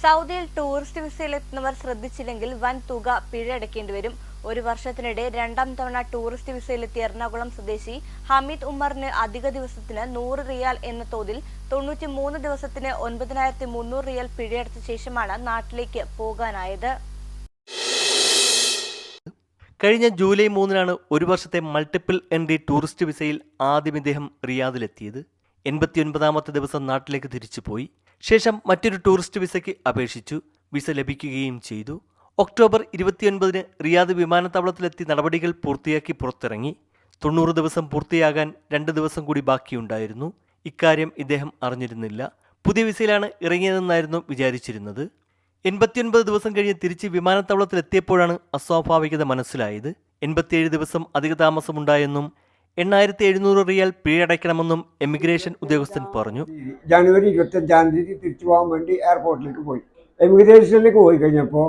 സൗദിയിൽ ടൂറിസ്റ്റ് വിസയിലെത്തുന്നവർ ശ്രദ്ധിച്ചില്ലെങ്കിൽ വൻ തുക പിഴ അടയ്ക്കേണ്ടി വരും. ഒരു വർഷത്തിനിടെ രണ്ടാം തവണ ടൂറിസ്റ്റ് വിസയിലെത്തിയ എറണാകുളം സ്വദേശി ഹമീദ് ഉമറിന് അധിക ദിവസത്തിന് 100 റിയാൽ എന്ന തോതിൽ 93 ദിവസത്തിന് 9300 റിയാൽ പിഴയടച്ച ശേഷമാണ് നാട്ടിലേക്ക് പോകാനായത്. കഴിഞ്ഞ ജൂലൈ 3-നാണ് ഒരു വർഷത്തെ മൾട്ടിപ്പിൾ എൻട്രി ടൂറിസ്റ്റ് വിസയിൽ ആദ്യം ഇദ്ദേഹം റിയാദിലെത്തിയത്. 89ാമത്തെ ദിവസം നാട്ടിലേക്ക് തിരിച്ചുപോയി. ശേഷം മറ്റൊരു ടൂറിസ്റ്റ് വിസയ്ക്ക് അപേക്ഷിച്ചു. വിസ ലഭിക്കുകയും ചെയ്തു. ഒക്ടോബർ 29-ന് റിയാദ് വിമാനത്താവളത്തിലെത്തി നടപടികൾ പൂർത്തിയാക്കി പുറത്തിറങ്ങി. 90 ദിവസം പൂർത്തിയാകാൻ 2 ദിവസം കൂടി ബാക്കിയുണ്ടായിരുന്നു. ഇക്കാര്യം ഇദ്ദേഹം അറിഞ്ഞിരുന്നില്ല. പുതിയ വിസയിലാണ് ഇറങ്ങിയതെന്നായിരുന്നു വിചാരിച്ചിരുന്നത്. 89 ദിവസം കഴിഞ്ഞ് തിരിച്ച് വിമാനത്താവളത്തിലെത്തിയപ്പോഴാണ് അസ്വാഭാവികത മനസ്സിലായത്. 87 ദിവസം അധിക താമസമുണ്ടായെന്നും 8700 റിയാൽ പിഴയടയ്ക്കണമെന്നും എമിഗ്രേഷൻ ഉദ്യോഗസ്ഥൻ പറഞ്ഞു. ജനുവരി 25-ാം തീയതി തിരിച്ചു പോകാൻ വേണ്ടി എയർപോർട്ടിലേക്ക് പോയി. എമിഗ്രേഷനിലേക്ക് പോയി കഴിഞ്ഞപ്പോൾ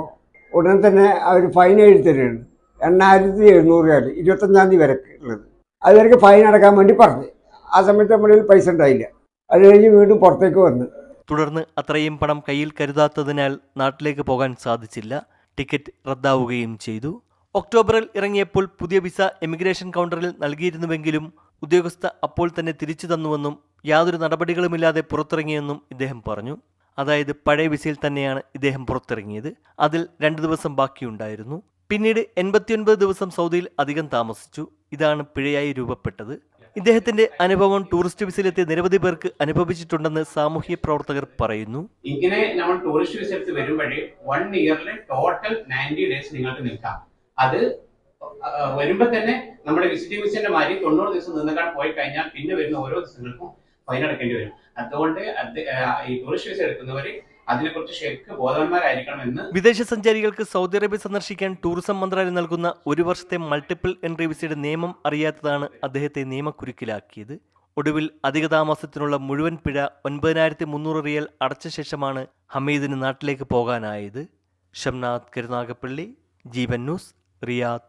ഉടൻ തന്നെ അവർ ഫൈൻ എഴുതി തരുകയാണ്. 8700 റിയാൽ 25-ാം തീയതി വരെ ഉള്ളത്. അതുവരെ ഫൈൻ അടക്കാൻ വേണ്ടി പറഞ്ഞു. ആ സമയത്ത് നമ്മളിൽ പൈസ ഉണ്ടായില്ല. അത് കഴിഞ്ഞ് വീണ്ടും പുറത്തേക്ക് വന്നു. തുടർന്ന് അത്രയും പണം കയ്യിൽ കരുതാത്തതിനാൽ നാട്ടിലേക്ക് പോകാൻ സാധിച്ചില്ല. ടിക്കറ്റ് റദ്ദാവുകയും ചെയ്തു. ഒക്ടോബറിൽ ഇറങ്ങിയപ്പോൾ പുതിയ വിസ എമിഗ്രേഷൻ കൗണ്ടറിൽ നൽകിയിരുന്നുവെങ്കിലും ഉദ്യോഗസ്ഥ അപ്പോൾ തന്നെ തിരിച്ചു തന്നുവെന്നും യാതൊരു നടപടികളുമില്ലാതെ പുറത്തിറങ്ങിയെന്നും ഇദ്ദേഹം പറഞ്ഞു. അതായത് പഴയ വിസയിൽ തന്നെയാണ് ഇദ്ദേഹം പുറത്തിറങ്ങിയത്. അതിൽ 2 ദിവസം ബാക്കിയുണ്ടായിരുന്നു. പിന്നീട് 89 ദിവസം സൗദിയിൽ അധികം താമസിച്ചു. ഇതാണ് പിഴയായി രൂപപ്പെട്ടത്. ഇദ്ദേഹത്തിന്റെ അനുഭവം ടൂറിസ്റ്റ് വിസയിലെത്തിയ നിരവധി പേർക്ക് അനുഭവിച്ചിട്ടുണ്ടെന്ന് സാമൂഹ്യ പ്രവർത്തകർ പറയുന്നു. ഇങ്ങനെ നമ്മൾ ടൂറിസ്റ്റ് വിസ എടുത്ത് വരുമ്പോഴേ 1 ഇയറിലെ ടോട്ടൽ 90 ഡേയ്സ് നിങ്ങൾക്ക് നിൽക്കാം. അത് വരുമ്പോ തന്നെ നമ്മുടെ വിസിറ്റിംഗ് വിസന്റെ മാതിരി 90 ദിവസം നിന്നേക്കാൻ പോയി കഴിഞ്ഞാൽ പിന്നെ വരുന്ന ഓരോ ദിവസങ്ങൾക്കും ഫൈൻ അടക്കേണ്ടി വരും. അതുകൊണ്ട് ഈ ടൂറിസ്റ്റ് വിസ എടുക്കുന്നവര് അതിനെക്കുറിച്ച് ശരിക്കും ബോധവാന്മാരായിരിക്കണമെന്ന്. വിദേശ സഞ്ചാരികൾക്ക് സൗദി അറേബ്യ സന്ദർശിക്കാൻ ടൂറിസം മന്ത്രാലയം നൽകുന്ന ഒരു വർഷത്തെ മൾട്ടിപ്പിൾ എൻട്രി വിസയുടെ നിയമം അറിയാത്തതാണ് അദ്ദേഹത്തെ നിയമക്കുരുക്കിലാക്കിയത്. ഒടുവിൽ അധിക താമസത്തിനുള്ള മുഴുവൻ പിഴ 9300 റിയൽ അടച്ച ശേഷമാണ് ഹമീദിന് നാട്ടിലേക്ക് പോകാനായത്. ഷംനാഥ് കരുനാഗപ്പള്ളി, ജീവൻ ന്യൂസ്, റിയാദ്.